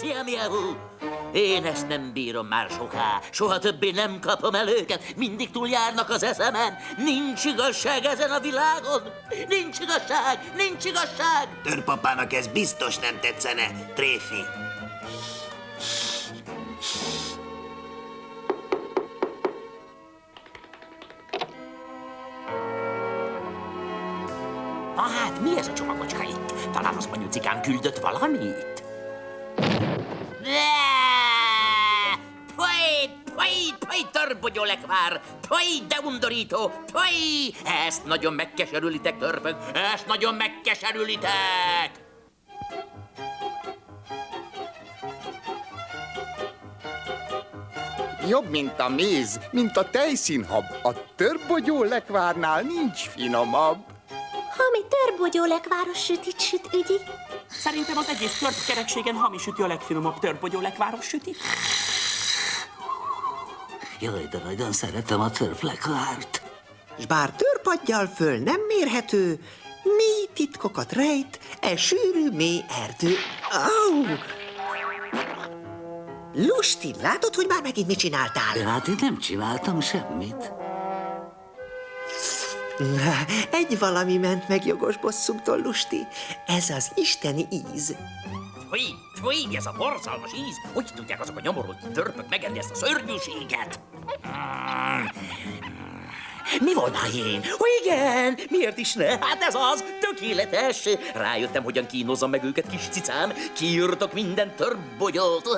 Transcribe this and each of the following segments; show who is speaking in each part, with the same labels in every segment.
Speaker 1: Szia, miau! Én ezt nem bírom már soká. Soha többé nem kapom el őket. Mindig túljárnak az eszemen. Nincs igazság ezen a világon. Nincs igazság, nincs igazság.
Speaker 2: Törpapának ez biztos nem tetszene, Tréfi.
Speaker 1: Na hát, mi ez a csomagocska itt? Talán az anyucikám küldött valamit? Poj, törbogyólekvár! Poj, de undorító! Poj! Ezt nagyon megkeserülitek, törpök! Ezt nagyon megkeserülitek!
Speaker 3: Jobb, mint a méz, mint a tejszínhab. A törbogyólekvárnál nincs finomabb.
Speaker 4: Hami törbogyólekváros sütit süt, ügyi.
Speaker 5: Szerintem az egész törpkerekségen hamis üti a legfinomabb törbogyólekváros sütit.
Speaker 1: Jaj, de nagyon szeretem a törplekvárt.
Speaker 6: S bár törpadgyal föl nem mérhető, mély titkokat rejt e sűrű mély erdő. Au! Lusti, látod, hogy már megint mit csináltál?
Speaker 1: Hát én nem csináltam semmit.
Speaker 6: Egy valami ment meg jogos bosszúktól, Lusti. Ez az isteni íz.
Speaker 1: Fúj, ez a borzalmas íz! Hogy tudják azok a nyomorult törpök megenni ezt a szörnyűséget? Mi volna én? Ó, igen, miért is ne? Hát ez az, tökéletes! Rájöttem, hogyan kínozzam meg őket, kis cicám. Kiírtok minden törpbogyót.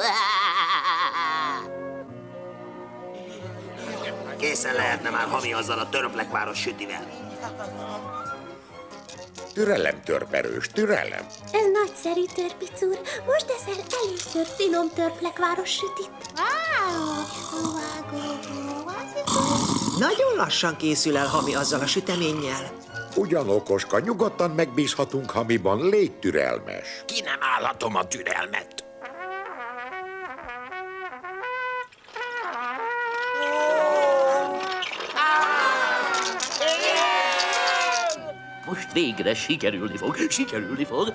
Speaker 2: Készen lehetne már Hami azzal a törplekváros sütivel.
Speaker 7: Türelem, törperős, türelem.
Speaker 4: Ez nagyszerű, törpic úr. Most eszel először finom törplekváros sütit.
Speaker 6: Nagyon lassan készül el Hami azzal a süteménnyel.
Speaker 7: Ugyan okoska, nyugodtan megbízhatunk Hamiban, légy türelmes.
Speaker 2: Ki nem állhatom a türelmet.
Speaker 1: Most végre sikerülni fog.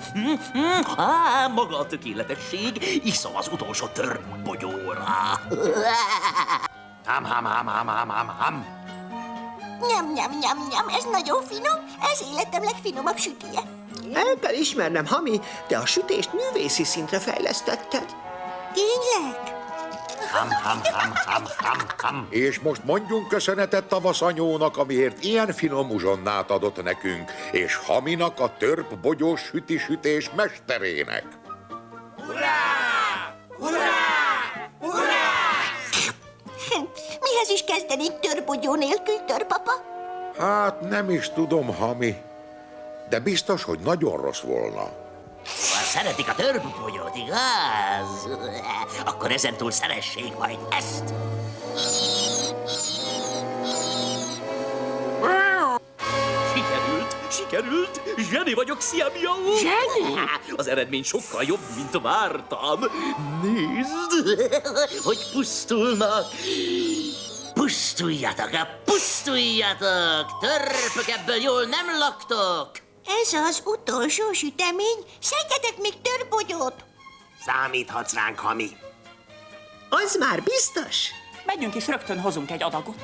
Speaker 1: Maga a tökéletesség. Iszom az utolsó törpbogyóra.
Speaker 2: Ham.
Speaker 4: Nyam, ez nagyon finom. Ez életem legfinomabb sütije.
Speaker 6: El kell ismernem, Hami, te a sütést művészi szintre fejlesztetted.
Speaker 4: Tényleg?
Speaker 2: Ham.
Speaker 7: És most mondjunk köszönetet tavaszanyónak, amiért ilyen finom uzsonnát adott nekünk, és Haminak, a törpbogyós süti-sütés mesterének.
Speaker 4: Mihez is kezdenék törbogyó nélkül, törpapa?
Speaker 7: Hát nem is tudom, Hami, de biztos, hogy nagyon rossz volna.
Speaker 1: Szeretik a törpbogyót, igaz? Akkor ezentúl szeressék majd ezt. Sikerült! Zseni vagyok, szia, miau!
Speaker 5: Zseni?
Speaker 1: Az eredmény sokkal jobb, mint vártam. Nézd, hogy pusztulnak. Pusztuljatok! Törpök, ebből jól nem laktok!
Speaker 4: Ez az utolsó sütemény. Szedjetek még törbogyót.
Speaker 2: Számíthatsz ránk, Hami.
Speaker 6: Az már biztos?
Speaker 5: Megyünk és rögtön hozunk egy adagot.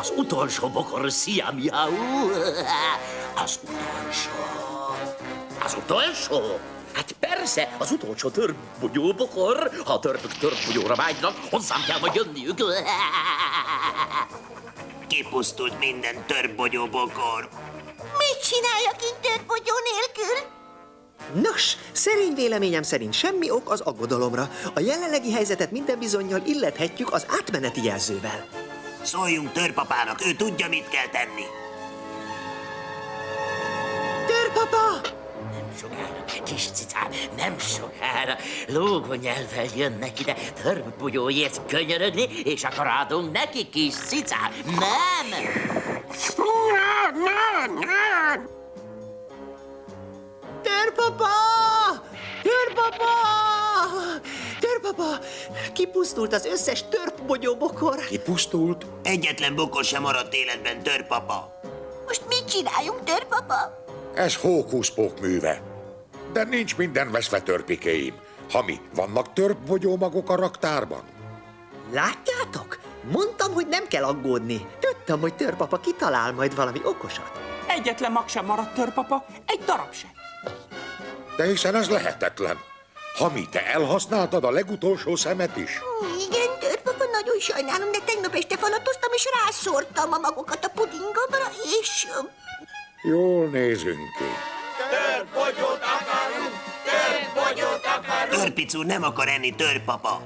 Speaker 1: Az utolsó bokor, szia, miau! Az utolsó? Hát persze, az utolsó törpbogyó bokor. Ha a törpök törpbogyóra vágynak, hozzám kell majd jönniük.
Speaker 2: Kipusztult minden törpbogyóbokor.
Speaker 4: Mit csináljak itt törbogyó nélkül?
Speaker 6: Nos, szerény véleményem szerint semmi ok az aggodalomra. A jelenlegi helyzetet minden bizonnyal illethetjük az átmeneti jelzővel.
Speaker 2: Szóljunk törpapának, ő tudja, mit kell tenni.
Speaker 6: Törpapa!
Speaker 1: Nem sokára, kis cicám, nem sokára lógó nyelvvel jönnek ide törpbogyóért könyörögni, és akkor adunk neki, kis cicám. Nem!
Speaker 6: Törpapa! Törpapa! Törpapa! Kipusztult az összes törpbogyóbokor.
Speaker 7: Kipusztult?
Speaker 2: Egyetlen bokor sem maradt életben, törpapa.
Speaker 4: Most mit csináljunk, törpapa?
Speaker 7: Ez hókuszpók műve. De nincs minden veszve, törpikéim. Hami, vannak törpbogyómagok a raktárban?
Speaker 6: Látjátok? Mondtam, hogy nem kell aggódni. Tudtam, hogy törpapa kitalál majd valami okosat.
Speaker 5: Egyetlen mag sem maradt, törpapa, egy darab sem.
Speaker 7: De hiszen ez lehetetlen. Hami, te elhasználtad a legutolsó szemet is?
Speaker 4: Igen, törpapa, nagyon sajnálom, de tegnap este falatoztam, és rászórtam a magokat a pudingomra, és...
Speaker 7: Jól nézünk ki.
Speaker 2: Törpicúr nem akar enni, törpapa.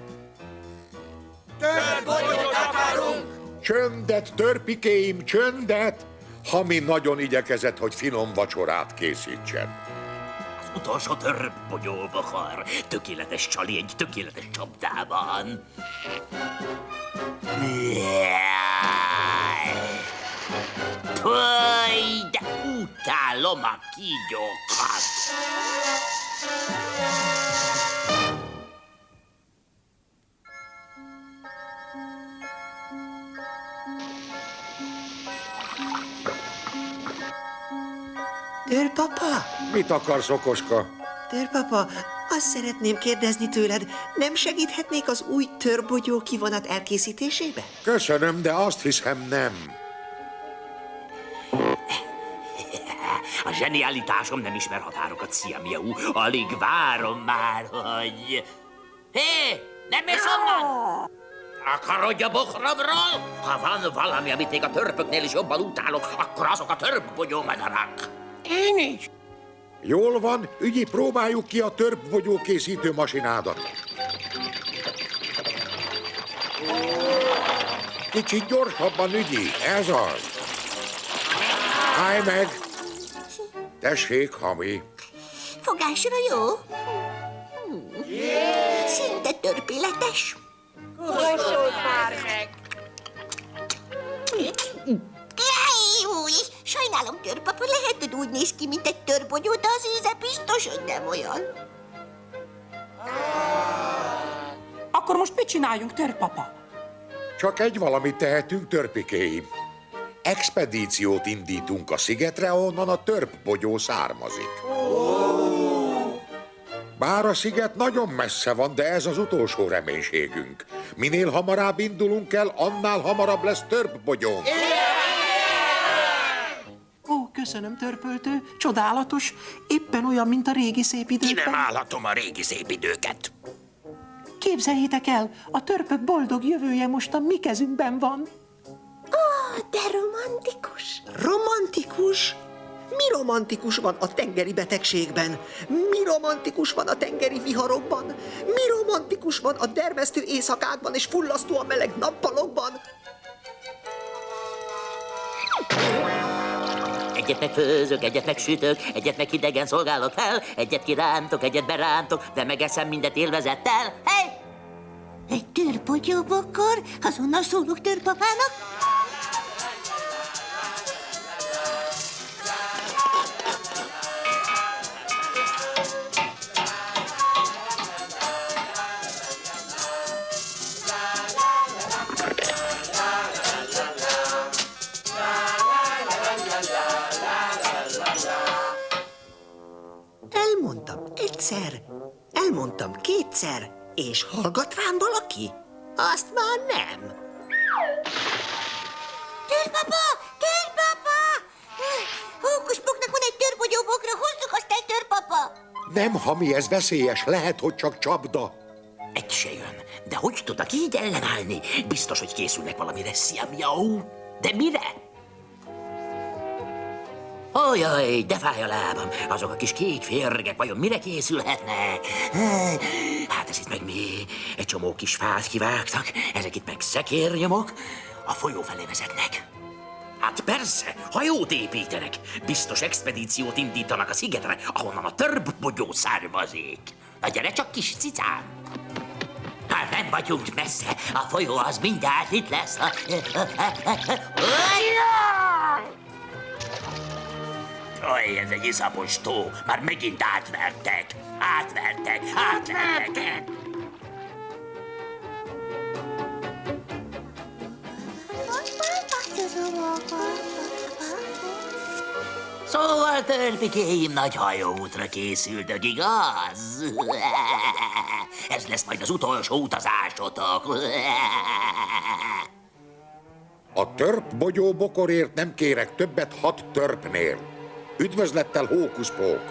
Speaker 7: Csöndet, törpikéim, csöndet! Hami nagyon igyekezett, hogy finom vacsorát készítsen.
Speaker 1: Az utolsó törpbogyóbokor. Tökéletes csali egy tökéletes csapdában. Pöj, de utálom a kígyókat.
Speaker 6: Törpapa?
Speaker 7: Mit akarsz, okoska?
Speaker 6: Törpapa, azt szeretném kérdezni tőled, nem segíthetnék az új törbogyó kivonat elkészítésébe?
Speaker 7: Köszönöm, de azt hiszem nem.
Speaker 1: A zsenialitásom nem ismer határokat, Szia Miau. Alig várom már, hogy... Hé, nem mész onnan! Akarodj a bokromról? Ha van valami, amit még a törpöknél is jobban utálok, akkor azok a törpbogyó madarak.
Speaker 5: Én is.
Speaker 7: Jól van, ügyi, próbáljuk ki a törpbogyó készítő masinádat. Kicsit gyorsabban, ügyi, ez az. Állj meg! Tessék, Hami.
Speaker 4: Fogásra jó? Szinte törpületes. Új, sajnálom, törpapa, lehet, hogy úgy néz ki, mint egy törbogyó, de az íze biztos, hogy nem olyan.
Speaker 5: Akkor most mit csináljunk, törpapa?
Speaker 7: Csak egy valamit tehetünk, törpikéim. Expedíciót indítunk a szigetre, ahonnan a törpbogyó származik. Bár a sziget nagyon messze van, de ez az utolsó reménységünk. Minél hamarabb indulunk el, annál hamarabb lesz törpbogyónk.
Speaker 8: Ó, köszönöm, törpöltő, csodálatos, éppen olyan, mint a régi szép időkben.
Speaker 2: állhatom a régi szép időket.
Speaker 8: Képzeljétek el, a törpök boldog jövője most a mi kezünkben van.
Speaker 4: De romantikus.
Speaker 6: Romantikus? Mi romantikus van a tengeri betegségben? Mi romantikus van a tengeri viharokban? Mi romantikus van a dermesztő éjszakákban és fullasztóan meleg nappalokban?
Speaker 1: Egyet megfőzök, egyet megsütök, egyet meg hidegen szolgálok fel, egyet kirántok, egyet berántok, de megeszem mindet élvezettel. Hey!
Speaker 4: Egy törbogyóbokor, azonnal szólok törpapának.
Speaker 6: Elmondtam egyszer, elmondtam kétszer, és hallgat rám valaki? Azt már nem.
Speaker 4: Törpapa! Törpapa! Hókuspoknak van egy törbogyóbokra, hozzuk azt egy törpapa!
Speaker 7: Nem, Hami, ez veszélyes, lehet, hogy csak csapda.
Speaker 1: Egy se jön. De hogy tudnak így ellenállni? Biztos, hogy készülnek valamire, Szia Miau. De mire? Ojaj, de fáj a lábam. Azok a kis kék férgek vajon mire készülhetnek? Hát ez itt meg mi? Egy csomó kis fát kivágtak, ezek itt meg szekérnyomok. A folyó felé vezetnek. Hát persze, hajót építenek. Biztos expedíciót indítanak a szigetre, ahonnan a törpbogyó származik. Na gyere csak, kis cicám! Hát nem vagyunk messze, a folyó az mindjárt itt lesz. Oj, ez egy iszapos tó, már megint átvertek. Szóval, törpikéim, nagy hajóútra készültök, igaz? Ez lesz majd az utolsó utazásotok.
Speaker 7: A törp-bogyó bokorért nem kérek többet 6 törpnél. Üdvözlettel, hókuszpók!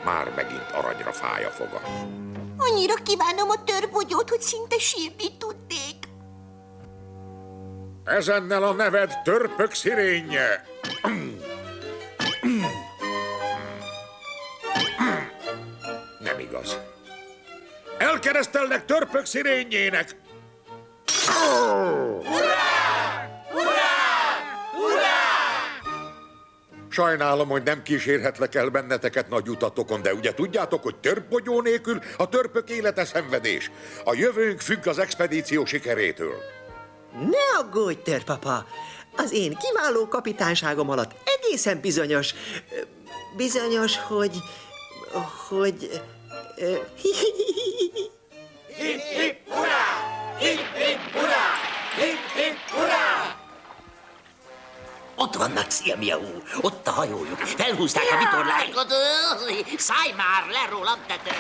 Speaker 7: Már megint aranyra fáj a foga.
Speaker 4: Annyira kívánom a törbogyót, hogy szinte sírni tudnék.
Speaker 7: Ezennel a neved törpök szirénye. Nem igaz. Elkeresztelnek törpök szirényének. Sajnálom, hogy nem kísérhetlek el benneteket nagy utatokon, de ugye tudjátok, hogy törpbogyó nélkül a törpök élete szenvedés. A jövőnk függ az expedíció sikerétől.
Speaker 6: Ne aggódj, törpapa! Az én kiváló kapitányságom alatt egészen bizonyos, hogy...
Speaker 1: Ott vannak, Szia-Miau, ott a hajójuk. Felhúzták a vitorláikat. Szállj már le rólam, tető!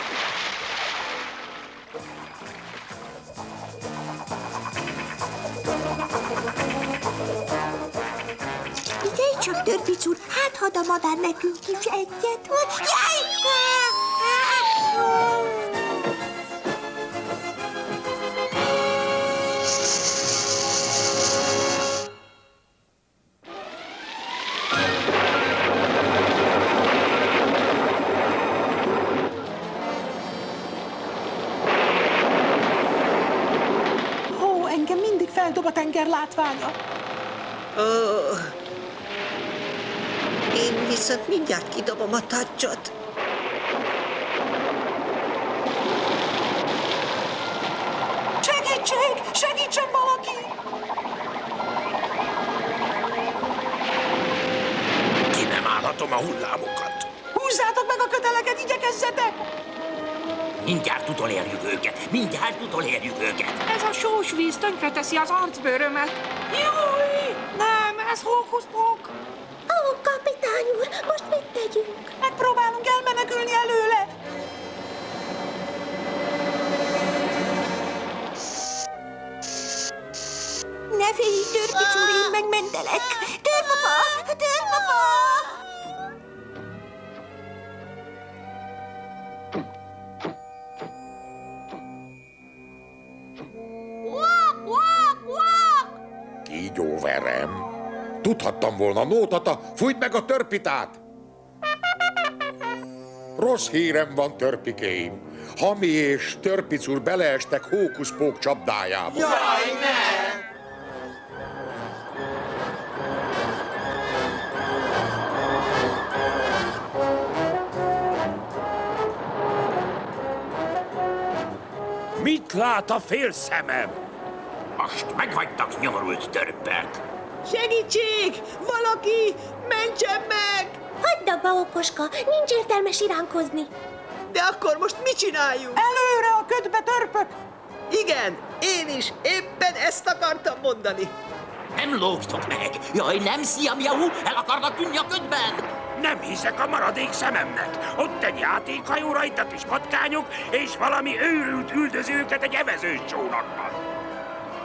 Speaker 4: Figyelj csak, Törpic úr, hát hadd a madár nekünk is egyet. Jaj!
Speaker 8: Ó, engem mindig feldob a tenger látványa.
Speaker 6: Én viszont mindjárt kidobom a tacsot.
Speaker 8: Segítség! Segítsen valaki!
Speaker 2: Ki nem állhatom a hullámokat.
Speaker 8: Húzzátok meg a köteleket, igyekezzetek!
Speaker 1: Mindjárt utolérjük őket, mindjárt utolérjük őket.
Speaker 9: Ez a sós víz tönkreteszi az arcbőrömet. Júj! Nem, ez hókuszpók!
Speaker 4: Ó, kapitány úr, most mit tegyünk?
Speaker 8: Megpróbálunk elmenekülni előle!
Speaker 4: Ne félj, Törpic úr, én megmentelek. Törpapa! Törpapa!
Speaker 7: Kígyóverem. Tudhattam volna, Nótata, fújt meg a törpitát! Rossz hírem van, törpikéim. Hami és Törpic úr beleestek hókuszpók csapdájába.
Speaker 2: Jaj, ne!
Speaker 10: Mit lát a fél szemem?
Speaker 1: Most megvagytak, nyomorult törpök.
Speaker 6: Segítség! Valaki! Mentsen meg!
Speaker 4: Hagyd abba, okoska, nincs értelme siránkozni.
Speaker 6: De akkor most mit csináljunk?
Speaker 8: Előre a ködbe, törpök!
Speaker 6: Igen, én is éppen ezt akartam mondani.
Speaker 1: Nem lógtok meg! Jaj, nem, Szia-Miau, el akarnak tűnni a ködben!
Speaker 10: Nem hiszek a maradék szememnek. Ott egy játékhajó, rajta kis patkányok, és valami őrült üldözi őket egy evezős csónakban.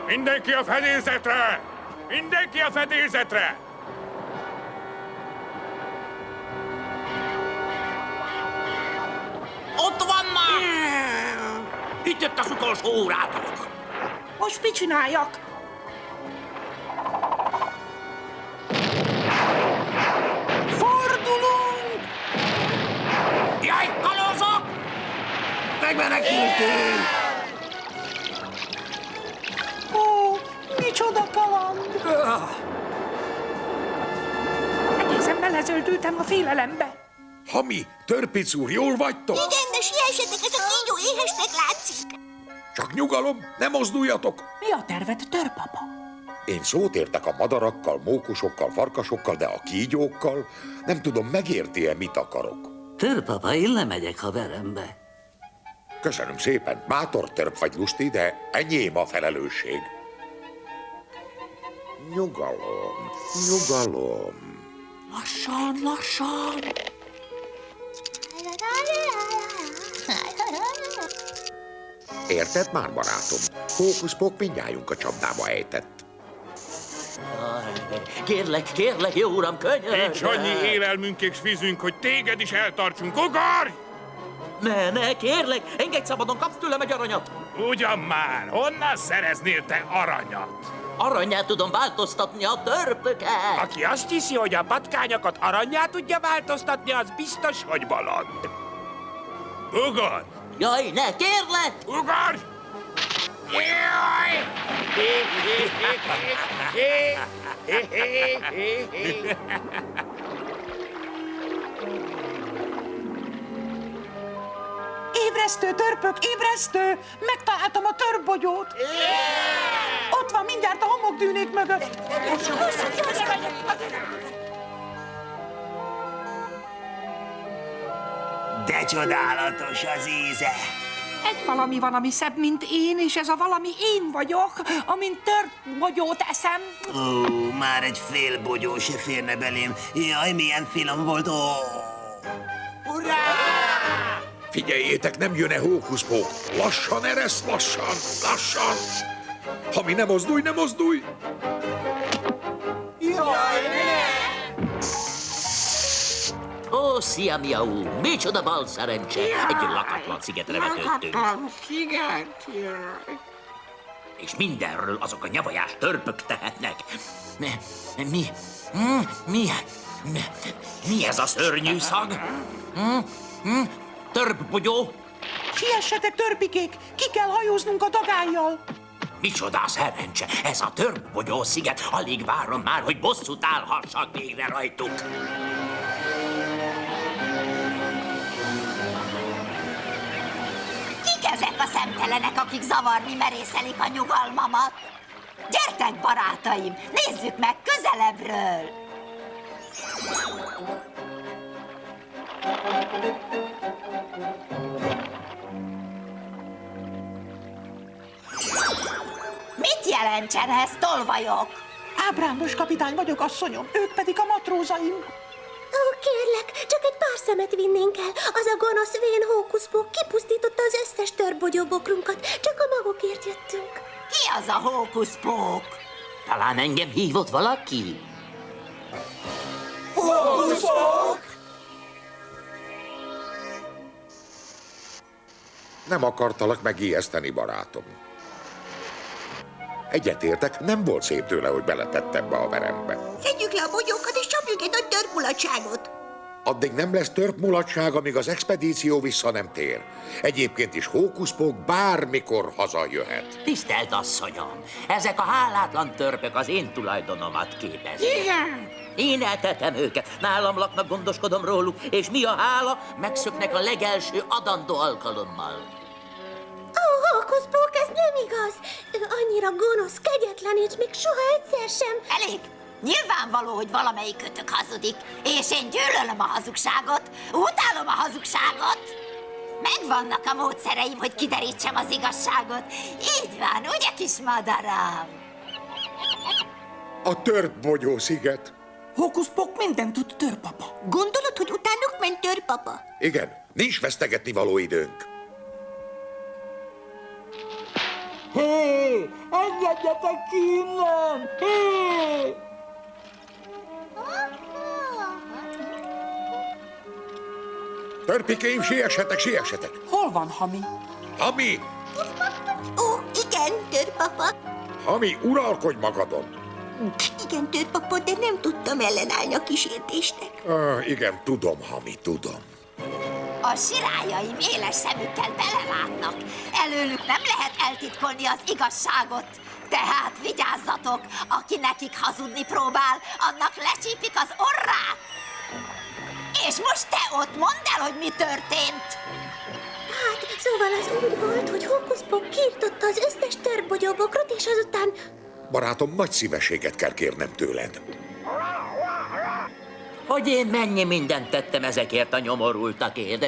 Speaker 10: Mindenki a fedélzetre! Mindenki a fedélzetre!
Speaker 1: Ott vannak! Itt jött az utolsó órátok!
Speaker 9: Most mit csináljak?
Speaker 8: Fordulunk!
Speaker 1: Jaj, kalózok!
Speaker 2: Megmenekültünk!
Speaker 8: Ó, micsoda kaland!
Speaker 9: Egészen belezöldültem a félelembe.
Speaker 7: Hami, Törpic úr, jól vagytok?
Speaker 4: Igen, de siessetek, ez a kígyó éhesnek látszik.
Speaker 7: Csak nyugalom, ne mozduljatok!
Speaker 8: Mi a terved, törpapa?
Speaker 7: Én szót értek a madarakkal, mókusokkal, farkasokkal, de a kígyókkal nem tudom, megérti-e, mit akarok.
Speaker 1: Törpapa, én lemegyek haverembe.
Speaker 7: Köszönöm szépen, bátor törp vagy lusti, de enyém a felelősség. Nyugalom, nyugalom.
Speaker 5: Lassan, lassan.
Speaker 7: Érted már, barátom? Hókuszpók mindjájunk a csapdába ejtett.
Speaker 1: Kérlek, jó uram, könyörgöm!
Speaker 10: Nincs annyi élelmünk és vízünk, hogy téged is eltartsunk. Ugorj!
Speaker 1: Ne, kérlek, engedj szabadon, kapsz tőlem egy aranyat!
Speaker 10: Ugyan már, honnan szereznél te aranyat?
Speaker 1: Aranyát tudom változtatni a törpöket!
Speaker 10: Aki azt hiszi, hogy a patkányokat aranyát tudja változtatni, az biztos, hogy bolond. Ugorj!
Speaker 1: Jaj, ne, kérlek!
Speaker 10: Ugorj! Jaj!
Speaker 8: Ébresztő, törpök, ébresztő! Megtaláltam a törpbogyót! Ott van mindjárt a homokdűnék mögött!
Speaker 2: De csodálatos az íze.
Speaker 9: Egy valami van, ami szebb, mint én, és ez a valami én vagyok, amint törpbogyót eszem.
Speaker 2: Ó, már egy fél bogyó se férne belém. Jaj, milyen finom volt. Ó.
Speaker 7: Figyeljétek, nem jön-e hókuszpók? Lassan, ereszt, lassan, lassan! Hami, ne mozdulj, ne mozdulj!
Speaker 1: Ó, szia, miau! Micsoda bal szerencse! Egy lakatlan szigetre vetődtünk. És mindenről azok a nyavajás törpök tehetnek. Mi ez a szörnyű szag? Törpbogyó?
Speaker 8: Siessetek, törpikék! Ki kell hajóznunk a dagállyal!
Speaker 1: Micsoda szerencse! Ez a törpbogyó sziget! Alig várom már, hogy bosszút állhassak végre rajtuk!
Speaker 4: Kik ezek a szemtelenek, akik zavarni merészelik a nyugalmamat? Gyertek, barátaim, nézzük meg közelebbről! Mit jelentsen ez, tolvajok?
Speaker 8: Ábrándos kapitány vagyok, asszonyom, ők pedig a matrózaim.
Speaker 11: Ó, kérlek, csak egy pár szemet vinnénk el. Az a gonosz vén hókuszpók kipusztította az összes törbogyóbokrunkat. Csak a magukért jöttünk.
Speaker 4: Ki az a hókuszpók?
Speaker 1: Talán engem hívott valaki?
Speaker 7: Nem akartalak megijeszteni, barátom. Egyetértek, nem volt szép tőle, hogy beletettem be a verembe.
Speaker 4: Szedjük le a bogyókat és csapjunk egy nagy törpmulatságot.
Speaker 7: Addig nem lesz törpmulatság, amíg az expedíció vissza nem tér. Egyébként is hókuszpók bármikor hazajöhet.
Speaker 1: Tisztelt asszonyom, ezek a hálátlan törpök az én tulajdonomat képezik.
Speaker 9: Igen.
Speaker 1: Én eltetem őket, nálam laknak, gondoskodom róluk, és mi a hála, megszöknek a legelső adandó alkalommal.
Speaker 11: Ó, hókuszpók, ez nem igaz. Ő annyira gonosz, kegyetlen, és még soha egyszer sem.
Speaker 4: Elég. Nyilvánvaló, hogy valamelyikötök hazudik, és én gyűlölöm a hazugságot, utálom a hazugságot. Megvannak a módszereim, hogy kiderítsem az igazságot. Így van, ugye, kis madaram?
Speaker 7: A törpbogyó sziget.
Speaker 8: Hókuszpók mindent tud, törpapa.
Speaker 4: Gondolod, hogy utánuk ment törpapa?
Speaker 7: Igen, nincs vesztegetni való időnk.
Speaker 1: Hé, engedjetek ki innen! Hé!
Speaker 7: Törpikéim, siessetek, siessetek!
Speaker 8: Hol van Hami?
Speaker 7: Hami!
Speaker 4: Ó, igen, törpapa.
Speaker 7: Hami, uralkodj magadon!
Speaker 4: Igen, törpapa, de nem tudtam ellenállni a kísértésnek.
Speaker 7: Igen, tudom, Hami, tudom.
Speaker 4: A sirályaim éles szemükkel belelátnak. Előlük nem lehet eltitkolni az igazságot. Tehát vigyázzatok, aki nekik hazudni próbál, annak lecsípik az orrát. És most te ott mondd el, hogy mi történt.
Speaker 11: Hát, szóval az úgy volt, hogy hókuszpók kiirtotta az összes törpbogyóbokrot, és azután...
Speaker 7: Barátom, nagy szívességet kell kérnem tőled.
Speaker 1: Hogy én mennyi mindent tettem ezekért a nyomorultakért.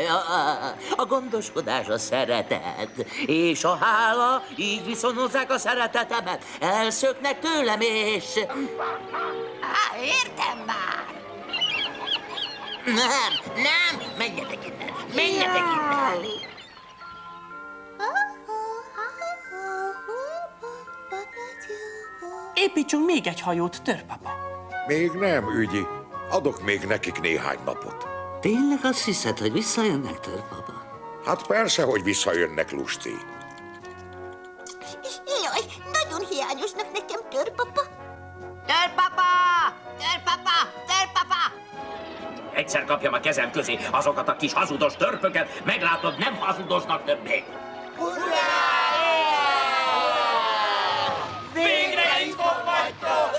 Speaker 1: A gondoskodás, a szeretet, és a hála, így viszonozzák a szeretetemet. Elszöknek tőlem, és...
Speaker 4: Értem már.
Speaker 1: Nem, menjetek innen, menjetek innen.
Speaker 5: Építsünk még egy hajót, törpapa.
Speaker 7: Még nem, ügyi. Adok még nekik néhány napot.
Speaker 1: Tényleg azt hiszed, hogy visszajönnek, törpapa?
Speaker 7: Hát persze, hogy visszajönnek, Lusti.
Speaker 11: Jaj, nagyon hiányosnak nekem, törpapa.
Speaker 4: Törpapa! Törpapa! Törpapa!
Speaker 10: Egyszer kapjam a kezem közé azokat a kis hazudos törpöket, meglátod, nem hazudoznak többé.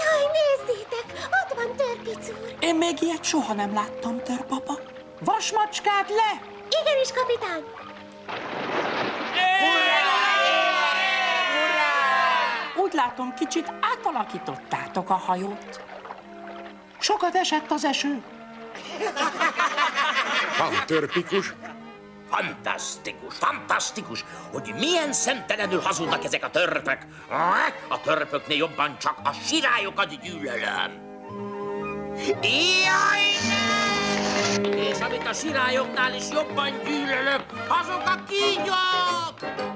Speaker 11: Jaj, nézzétek, ott van Törpic úr.
Speaker 5: Én még ilyet soha nem láttam, törpapa.
Speaker 8: Vasmacskát le!
Speaker 11: Igenis, kapitány.
Speaker 5: Úgy látom, kicsit átalakítottátok a hajót.
Speaker 8: Sokat esett az eső.
Speaker 7: Van törpikus?
Speaker 1: Fantasztikus, hogy milyen szemtelenül hazudnak ezek a törpök. A törpöknél jobban csak a sirályokat gyűlölöm. Jaj, nem! És amit a sirályoknál is jobban gyűlölök, azok a kígyók!